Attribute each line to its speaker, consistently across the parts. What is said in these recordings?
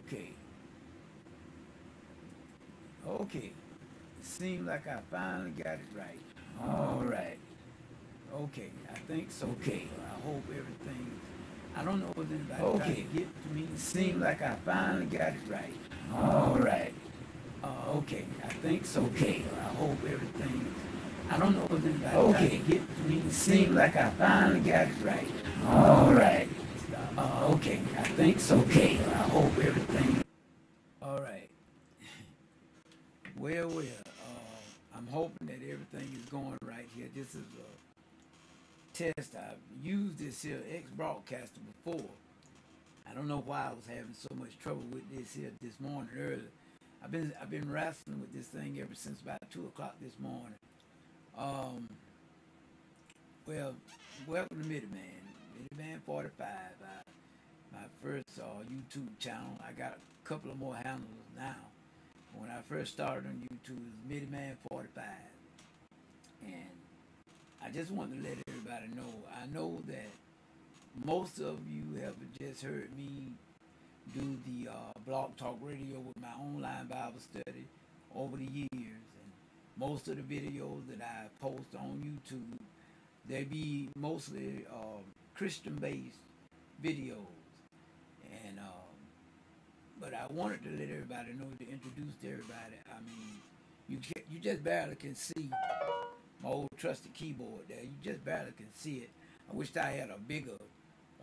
Speaker 1: Okay. Okay. Seems like I finally got it right. All right. Okay. I think so. Okay. I hope everything. I don't know if anybody okay get to me. Seems like I finally got it right. All right. Okay. I think so. Okay. I hope everything. I don't know if anybody okay get to me. Seems like I finally got it right. All right. Okay. I think so. Okay. I hope everything. All right. Well, I'm hoping that everything is going right here. This is a test. I've used this here X broadcaster before. I don't know why I was having so much trouble with this here this morning early. I've been wrestling with this thing ever since about 2 o'clock this morning. Well, welcome to Midiman45. My first YouTube channel. I got a couple of more handles now. When I first started on YouTube, it was Midiman45. And I just want to let everybody know, I know that most of you have just heard me do the Blog Talk Radio with my online Bible study over the years. And most of the videos that I post on YouTube, they be mostly Christian-based videos. And but I wanted to let everybody know, to introduce to everybody. I mean, you just barely can see my old trusted keyboard there. You just barely can see it. I wished I had a bigger,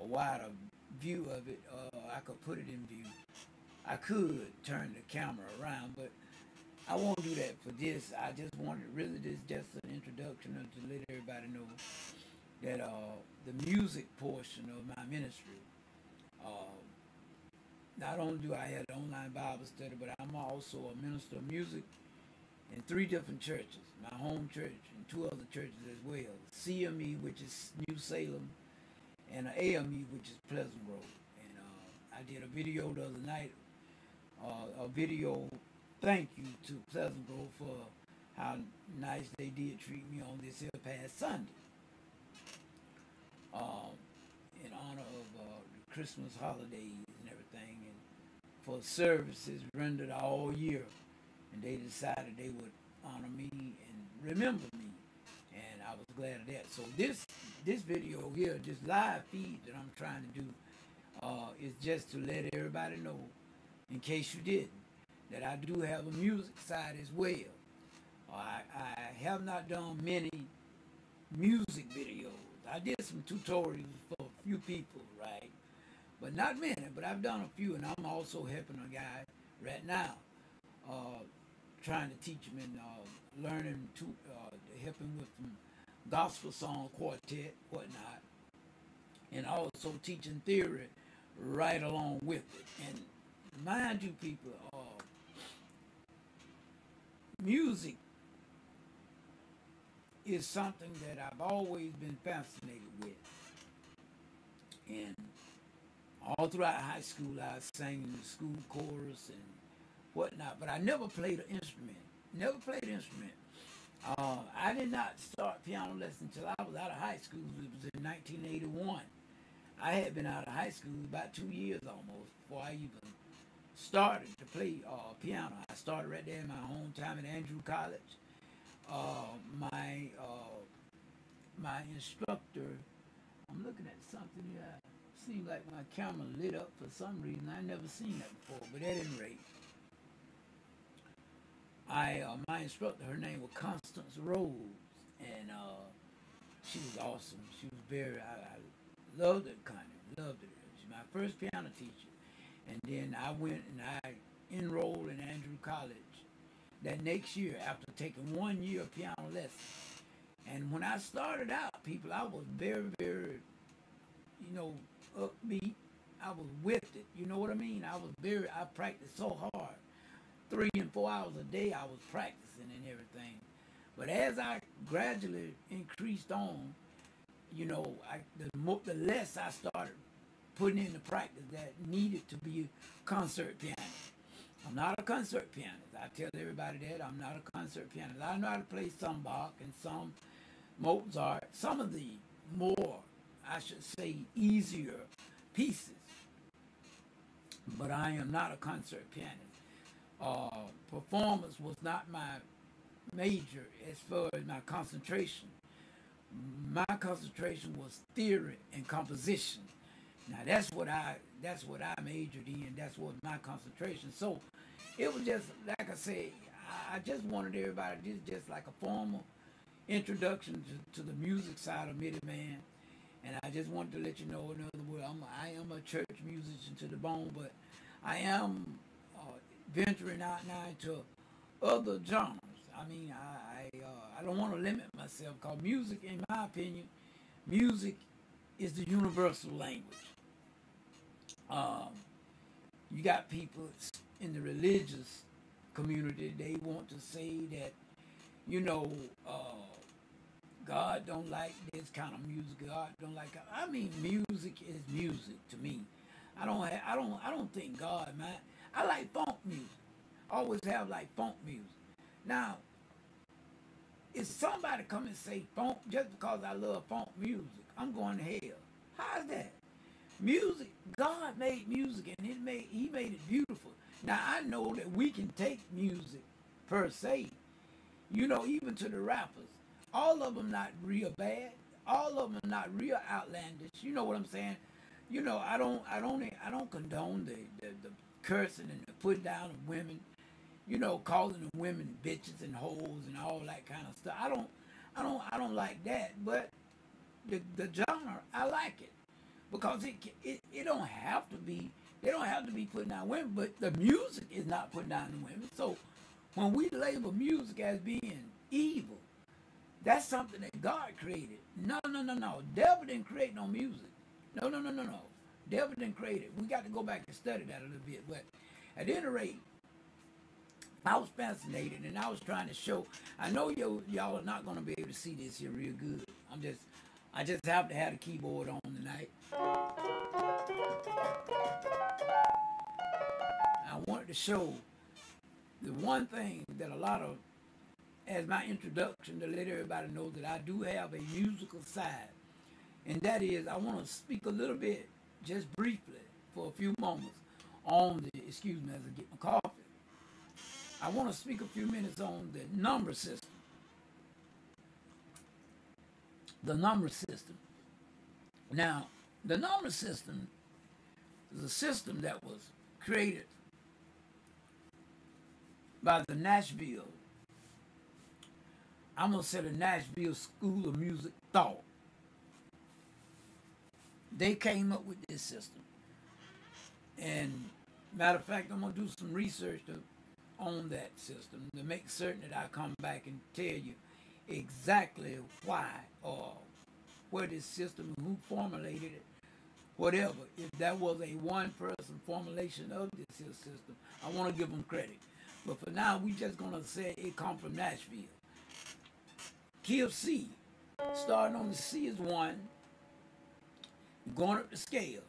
Speaker 1: a wider view of it. I could put it in view. I could turn the camera around, but I won't do that for this. I just wanted, really, this just an introduction to let everybody know that the music portion of my ministry, not only do I have an online Bible study, but I'm also a minister of music in 3 different churches. My home church and 2 other churches as well. CME, which is New Salem, and AME, which is Pleasant Grove. And I did a video the other night, a video thank you to Pleasant Grove for how nice they did treat me on this here past Sunday. In honor of the Christmas holidays and everything, and for services rendered all year. And they decided they would honor me and remember me. And I was glad of that. So this video here, this live feed that I'm trying to do, is just to let everybody know, in case you didn't, that I do have a music side as well. I have not done many music videos. I did some tutorials for a few people, right? But not many, but I've done a few, and I'm also helping a guy right now, trying to teach him and learning to help him with some gospel song quartet, whatnot, and also teaching theory right along with it. And mind you, people, music is something that I've always been fascinated with. And all throughout high school, I sang in the school chorus and whatnot, but I never played an instrument. Never played an instrument. I did not start piano lessons until I was out of high school. It was in 1981. I had been out of high school about 2 years almost before I even started to play piano. I started right there in my hometown at Andrew College. My instructor, I'm looking at something here. Seems like my camera lit up for some reason. I never seen that before, but at any rate, my instructor, her name was Constance Rose, and she was awesome. She was very, I loved it, loved it. She's my first piano teacher. And then I went and I enrolled in Andrew College that next year after taking 1 year of piano lessons. And when I started out, people, I was very, very, upbeat. I was with it. You know what I mean? I practiced so hard. 3 and 4 hours a day I was practicing and everything. But as I gradually increased on, the less I started putting into practice that needed to be a concert pianist. I'm not a concert pianist. I tell everybody that I'm not a concert pianist. I know how to play some Bach and some Mozart, some of the more, I should say, easier pieces. but I am not a concert pianist. Performance was not my major as far as my concentration. My concentration was theory and composition. Now that's what I majored in. That's what my concentration. So it was just like I said. I just wanted everybody just like a formal introduction to the music side of Midiman. And I just wanted to let you know, in other words, I am a church musician to the bone, but I am venturing out now into other genres. I mean, I don't want to limit myself, because music, in my opinion, music is the universal language. You got people in the religious community, they want to say that, you know, God don't like this kind of music. God don't like. I mean, music is music to me. I don't think God, man. I like funk music. I always have like funk music. Now, if somebody come and say funk just because I love funk music, I'm going to hell. How's that? Music, God made music, and He made it beautiful. Now I know that we can take music per se, you know, even to the rappers. All of them not real bad. All of them are not real outlandish. You know what I'm saying? You know, I don't condone the cursing and the putting down of women. You know, calling them women bitches and hoes and all that kind of stuff. I don't like that. But the genre, I like it, because it don't have to be. They don't have to be putting down women, but the music is not putting down the women. So when we label music as being evil, that's something that God created. No. Devil didn't create no music. No. Devil didn't create it. We got to go back and study that a little bit. But at any rate, I was fascinated, and I was trying to show. I know y'all are not going to be able to see this here real good. I just have to have the keyboard on tonight. I wanted to show the one thing that a lot of, as my introduction, to let everybody know that I do have a musical side. And that is, I want to speak a little bit, just briefly, for a few moments, on the, excuse me as I get my coffee. I want to speak a few minutes on the number system. The number system. Now, the number system is a system that was created by the Nashville, I'm going to say the Nashville School of Music Thought. They came up with this system. And matter of fact, I'm going to do some research on that system to make certain that I come back and tell you exactly why or where this system, who formulated it, whatever. If that was a one-person formulation of this here system, I want to give them credit. But for now, we just going to say it come from Nashville. Key of C, starting on the C is 1, going up the scale.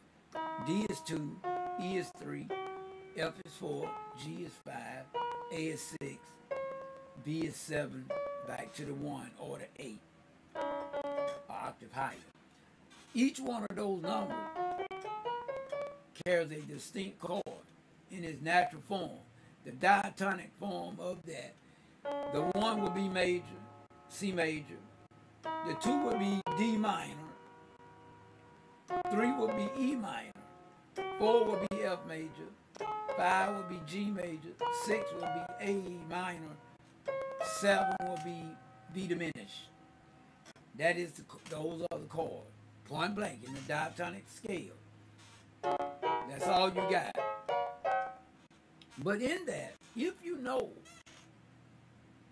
Speaker 1: D is 2, E is 3, F is 4, G is 5, A is 6, B is 7, back to the 1 or the 8, an octave higher. Each one of those numbers carries a distinct chord in its natural form. The diatonic form of that. The 1 will be major, C major. The 2 will be D minor. 3 will be E minor. 4 will be F major. 5 will be G major. 6 will be A minor. 7 will be B diminished. That is, those are the chords. Point blank in the diatonic scale. That's all you got. But in that, if you know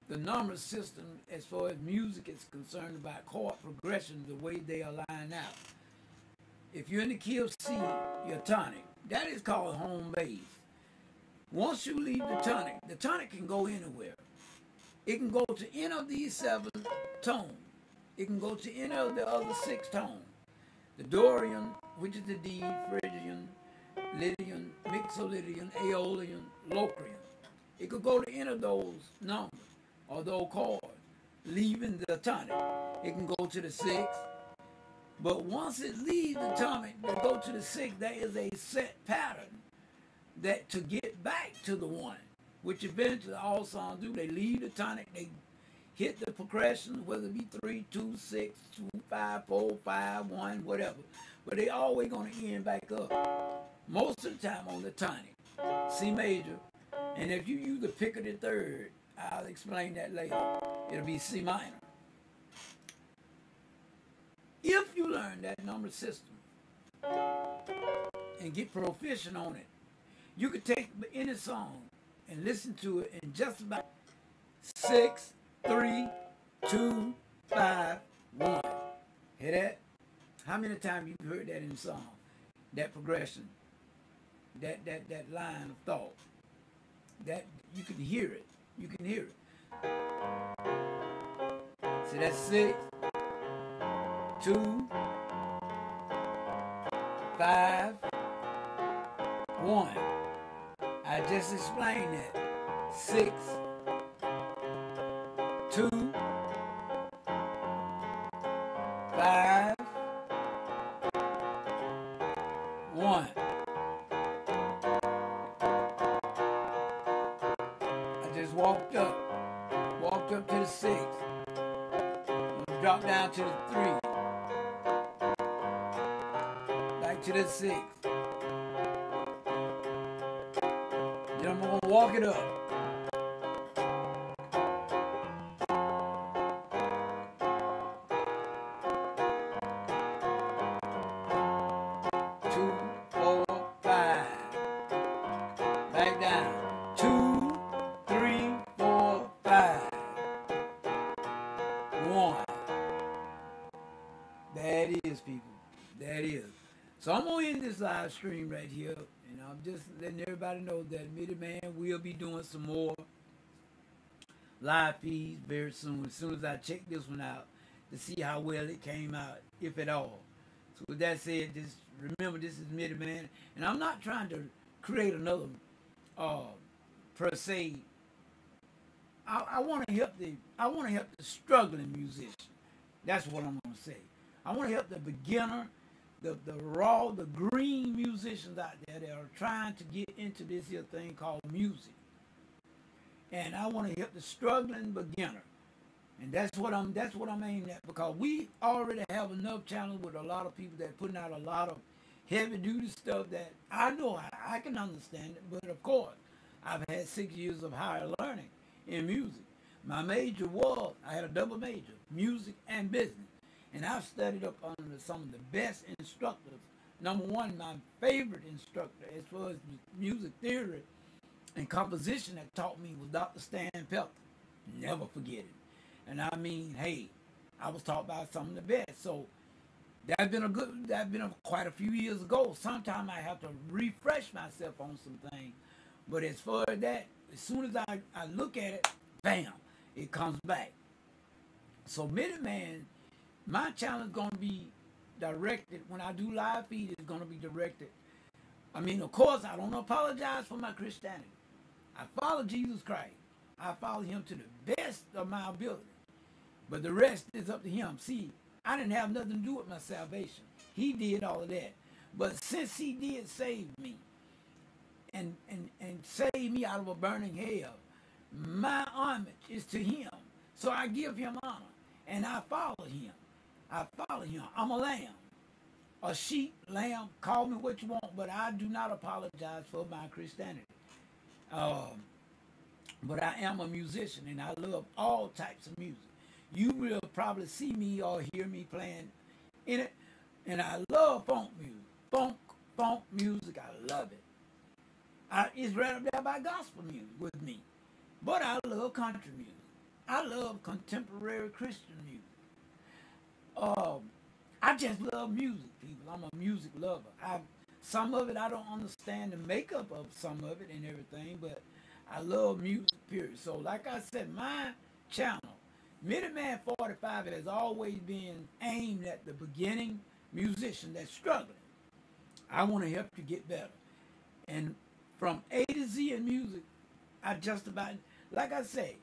Speaker 1: the number system as far as music is concerned about chord progression, the way they are lined out. If you're in the key of C, your tonic. That is called home base. Once you leave the tonic can go anywhere. It can go to any of these 7 tones. It can go to any of the other 6 tones. The Dorian, which is the D, Phrygian, Lydian, Mixolydian, Aeolian, Locrian. It could go to any of those numbers or those chords, leaving the tonic. It can go to the 6, but once it leaves the tonic to go to the 6, there is a set pattern that to get back to the one, which eventually all songs do. They leave the tonic, they hit the progressions, whether it be 3, 2, 6, 2, 5, 4, 5, 1, whatever. But they always gonna end back up. Most of the time on the tonic, C major. And if you use the pick of the third, I'll explain that later. It'll be C minor. If you learn that number system and get proficient on it, you could take any song and listen to it in just about 6, 3, 2, 5, 1. Hear that? How many times you heard that in the song? That progression, that line of thought. That you can hear it. You can hear it. See, that's 6, 2, 5, 1. I just explained that. 6, 2, 5, 1. I just walked up to the 6. Drop down to the 3. Back to the 6. Then I'm gonna walk it up. 2, 4, 5. Back down. 2, 3, 4, 5. 1. That is, people. That is. So I'm gonna end this live stream right here, and I'm just letting everybody know that Midiman will be doing some more live feeds very soon. As soon as I check this one out to see how well it came out, if at all. So with that said, just remember this is Midiman, and I'm not trying to create another per se. I want to help the struggling musician. That's what I'm gonna say. I want to help the beginner, the raw, the green musicians out there that are trying to get into this here thing called music. And I want to help the struggling beginner. And that's what I'm aiming at, because we already have enough channels with a lot of people that putting out a lot of heavy duty stuff that I know I can understand it, but of course I've had 6 years of higher learning in music. My major was, I had a double major, music and business. And I've studied up under some of the best instructors. Number one, my favorite instructor as far as music theory and composition that taught me was Dr. Stan Pelton. Never forget it. And I mean, hey, I was taught by some of the best. So that's been quite a few years ago. Sometimes I have to refresh myself on some things. But as far as that, as soon as I look at it, bam, it comes back. So Midiman, my channel is going to be directed, when I do live feed, it's going to be directed. I mean, of course, I don't apologize for my Christianity. I follow Jesus Christ. I follow him to the best of my ability. But the rest is up to him. See, I didn't have nothing to do with my salvation. He did all of that. But since he did save me and save me out of a burning hell, my homage is to him. So I give him honor and I follow him. I follow him. I'm a lamb, a sheep, lamb, call me what you want, but I do not apologize for my Christianity. But I am a musician and I love all types of music. You will probably see me or hear me playing in it. And I love funk music. Funk music, I love it. It's right up there by gospel music with me. But I love country music. I love contemporary Christian music. I just love music, people. I'm a music lover. Some of it I don't understand the makeup of some of it and everything, but I love music, period. So like I said, my channel, Midiman45, has always been aimed at the beginning musician that's struggling. I want to help you get better. And from A to Z in music, I just about, like I say,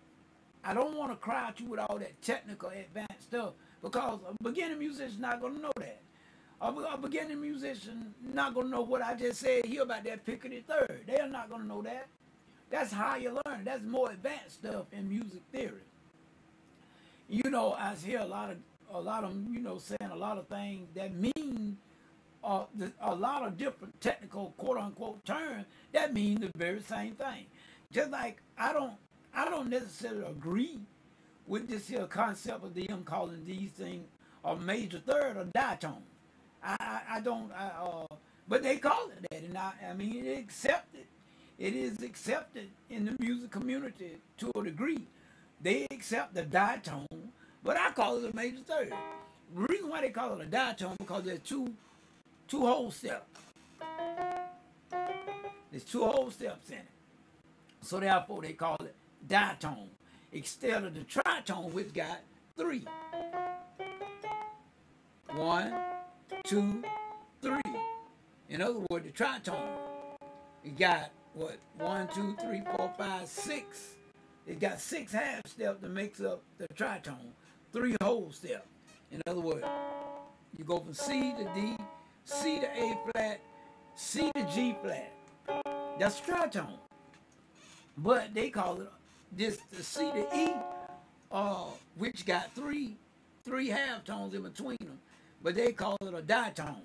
Speaker 1: I don't want to cry at you with all that technical advanced stuff, because a beginning musician is not going to know that. A beginning musician not gonna know what I just said here about that Piccadilly third. They're not gonna know that. That's how you learn. That's more advanced stuff in music theory. You know, I hear a lot of them, you know, saying a lot of things that mean a lot of different technical quote unquote terms that mean the very same thing. Just like I don't necessarily agree with this here concept of them calling these things a major third or diatone. I don't, but they call it that, and I mean, it accepted. It is accepted in the music community to a degree. They accept the diatone, but I call it a major third. The reason why they call it a diatone because there's two whole steps. There's two whole steps in it. So therefore they call it diatone instead of the tritone, which got 3. 1, 2, 3. In other words, the tritone, it got what? 1, 2, 3, 4, 5, 6. It got 6 half steps that makes up the tritone. 3 whole steps. In other words, you go from C to D, C to A flat, C to G flat. That's tritone. But they call it the C to E, which got three half tones in between them. But they call it a diatone.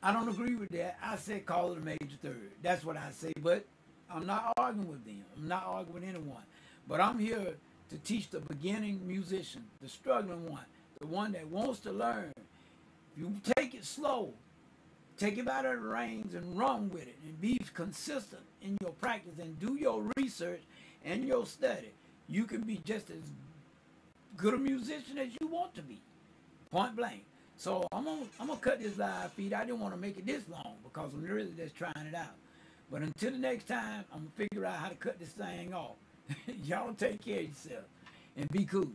Speaker 1: I don't agree with that. I say call it a major third. That's what I say. But I'm not arguing with them. I'm not arguing with anyone. But I'm here to teach the beginning musician, the struggling one, the one that wants to learn. If you take it slow, take it out of the reins and run with it and be consistent in your practice and do your research and your study, you can be just as good a musician as you want to be. Point blank. So I'm gonna cut this live feed. I didn't want to make it this long because I'm really just trying it out. But until the next time, I'm gonna figure out how to cut this thing off. Y'all take care of yourself and be cool.